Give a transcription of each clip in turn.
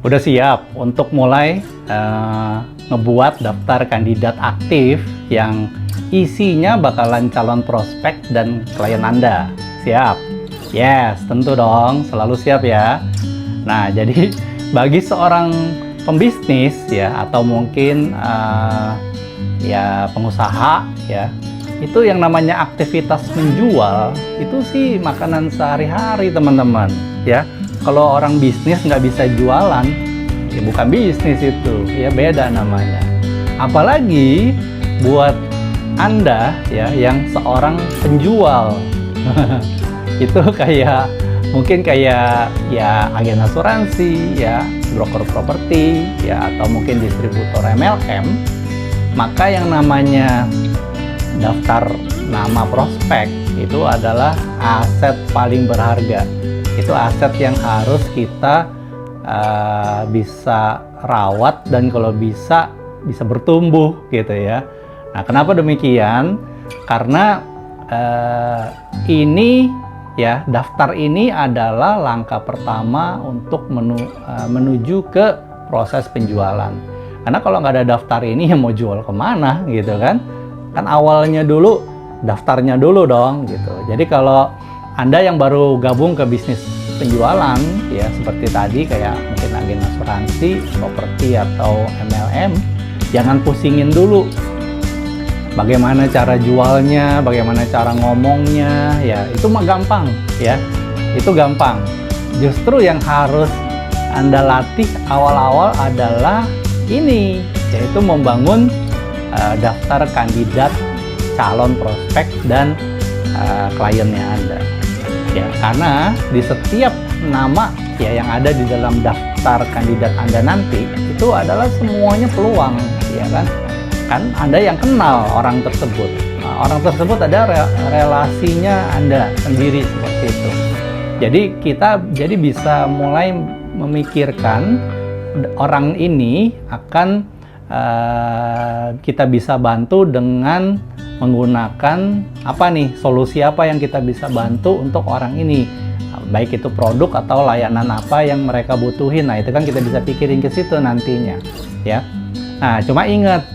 Udah siap untuk mulai ngebuat daftar kandidat aktif yang isinya bakalan calon prospek dan klien Anda. Siap? Yes, tentu dong, selalu siap ya. Nah, jadi bagi seorang pembisnis ya, atau mungkin ya pengusaha ya, itu yang namanya aktivitas menjual itu sih makanan sehari-hari teman-teman ya. Kalau orang bisnis nggak bisa jualan, ya bukan bisnis itu, ya beda namanya. Apalagi buat Anda ya yang seorang penjual, itu kayak mungkin kayak ya agen asuransi, ya broker properti, ya atau mungkin distributor MLM. Maka yang namanya daftar nama prospek itu adalah aset paling berharga. Itu aset yang harus kita bisa rawat dan kalau bisa bertumbuh gitu ya. Nah, kenapa demikian? Karena ini ya, daftar ini adalah langkah pertama untuk menuju ke proses penjualan. Karena kalau nggak ada daftar ini ya mau jual kemana gitu kan? Kan awalnya dulu daftarnya dulu dong gitu. Jadi kalau Anda yang baru gabung ke bisnis penjualan ya seperti tadi kayak mungkin agen asuransi, properti atau MLM, jangan pusingin dulu bagaimana cara jualnya, bagaimana cara ngomongnya, ya itu mah gampang ya. Itu gampang. Justru yang harus Anda latih awal-awal adalah ini, yaitu membangun daftar kandidat calon prospek dan kliennya Anda. Ya, karena di setiap nama ya yang ada di dalam daftar kandidat Anda nanti itu adalah semuanya peluang, ya kan? Kan Anda yang kenal orang tersebut. Nah, orang tersebut ada relasinya Anda sendiri seperti itu. Jadi kita bisa mulai memikirkan orang ini akan kita bisa bantu dengan menggunakan apa nih, solusi apa yang kita bisa bantu untuk orang ini, baik itu produk atau layanan apa yang mereka butuhin. Nah, itu kan kita bisa pikirin ke situ nantinya ya. Nah, cuma ingat,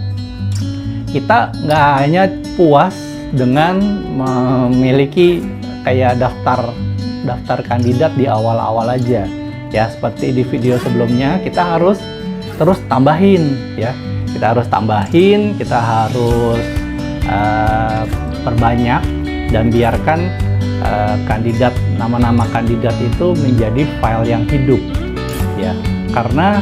kita nggak hanya puas dengan memiliki kayak daftar kandidat di awal-awal aja ya. Seperti di video sebelumnya, kita harus terus tambahin ya. Kita harus tambahin, kita harus perbanyak dan biarkan kandidat, nama-nama kandidat itu menjadi file yang hidup ya. Karena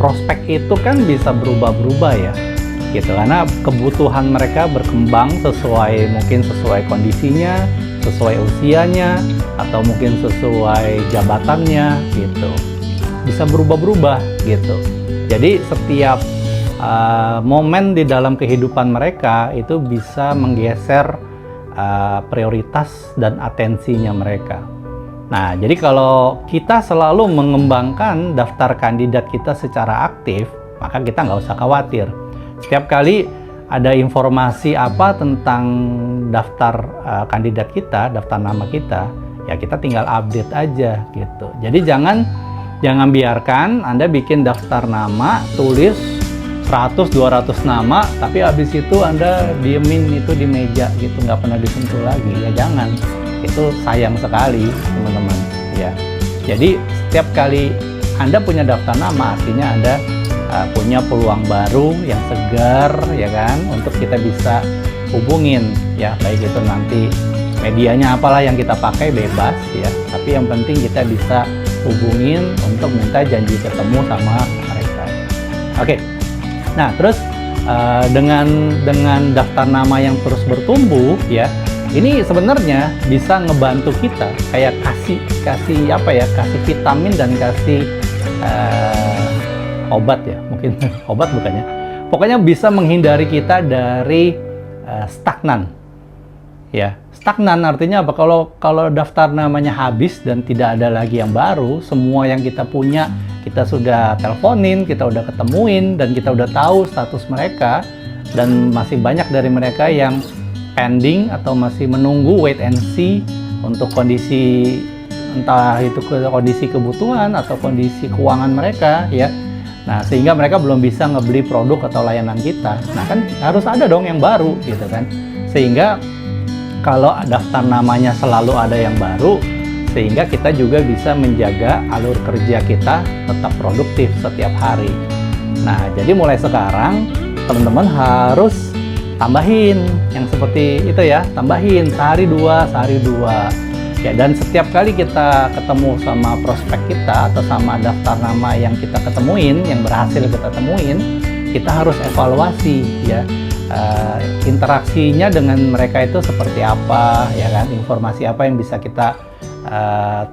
prospek itu kan bisa berubah-berubah ya gitu, karena kebutuhan mereka berkembang mungkin sesuai kondisinya, sesuai usianya, atau mungkin sesuai jabatannya gitu, bisa berubah-berubah gitu. Jadi setiap momen di dalam kehidupan mereka itu bisa menggeser prioritas dan atensinya mereka. Nah, jadi kalau kita selalu mengembangkan daftar kandidat kita secara aktif, maka kita nggak usah khawatir. Setiap kali ada informasi apa tentang daftar kandidat kita, daftar nama kita, ya kita tinggal update aja gitu. Jadi jangan biarkan Anda bikin daftar nama, tulis 100-200 nama, tapi habis itu Anda diemin itu di meja gitu, nggak pernah disentuh lagi. Ya jangan, itu sayang sekali teman-teman ya. Jadi setiap kali Anda punya daftar nama, artinya Anda punya peluang baru yang segar ya kan, untuk kita bisa hubungin ya, baik itu nanti medianya apalah yang kita pakai bebas ya, tapi yang penting kita bisa hubungin untuk minta janji ketemu sama mereka. Oke. Nah, terus dengan daftar nama yang terus bertumbuh ya, ini sebenarnya bisa ngebantu kita kayak kasih vitamin dan kasih obat ya, mungkin obat bukannya. Pokoknya bisa menghindari kita dari stagnan. Ya, stagnan artinya apa? Kalau daftar namanya habis dan tidak ada lagi yang baru, semua yang kita punya kita sudah teleponin, kita udah ketemuin, dan kita udah tahu status mereka, dan masih banyak dari mereka yang pending atau masih menunggu wait and see untuk kondisi entah itu kondisi kebutuhan atau kondisi keuangan mereka ya. Nah, sehingga mereka belum bisa ngebeli produk atau layanan kita. Nah, kan harus ada dong yang baru gitu kan. Sehingga kalau daftar namanya selalu ada yang baru, sehingga kita juga bisa menjaga alur kerja kita tetap produktif setiap hari. Nah, jadi mulai sekarang teman-teman harus tambahin yang seperti itu ya, tambahin sehari dua ya. Dan setiap kali kita ketemu sama prospek kita atau sama daftar nama yang kita ketemuin, yang berhasil kita temuin, kita harus evaluasi ya, interaksinya dengan mereka itu seperti apa ya kan, informasi apa yang bisa kita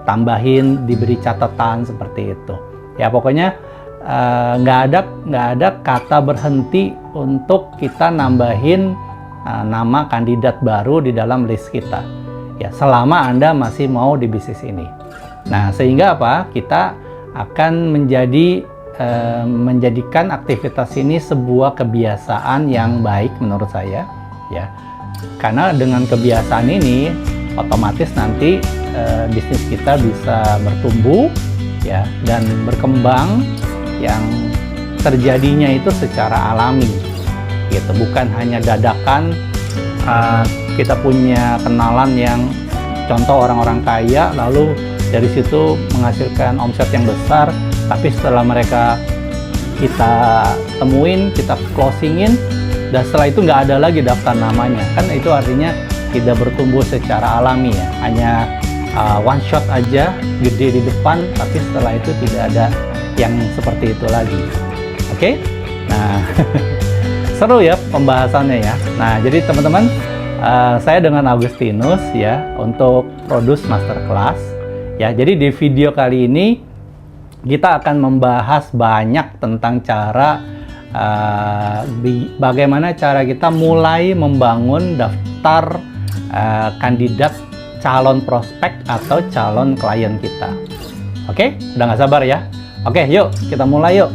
tambahin, diberi catatan seperti itu ya. Pokoknya nggak ada kata berhenti untuk kita nambahin nama kandidat baru di dalam list kita ya, selama Anda masih mau di bisnis ini. Nah, sehingga apa? Kita akan menjadikan aktivitas ini sebuah kebiasaan yang baik menurut saya ya. Karena dengan kebiasaan ini otomatis nanti bisnis kita bisa bertumbuh ya dan berkembang, yang terjadinya itu secara alami gitu, bukan hanya dadakan. Kita punya kenalan yang contoh orang-orang kaya, lalu dari situ menghasilkan omset yang besar, tapi setelah mereka kita temuin, kita closingin, dan setelah itu nggak ada lagi daftar namanya, kan itu artinya tidak bertumbuh secara alami ya, hanya one shot aja, gede di depan, tapi setelah itu tidak ada yang seperti itu lagi. Oke? Nah, seru ya pembahasannya ya. Nah, jadi teman-teman, saya dengan Agustinus ya untuk Produce Masterclass ya. Jadi di video kali ini kita akan membahas banyak tentang cara bagaimana cara kita mulai membangun daftar kandidat calon prospek atau calon klien kita. Oke, udah nggak sabar ya? Oke, yuk kita mulai yuk.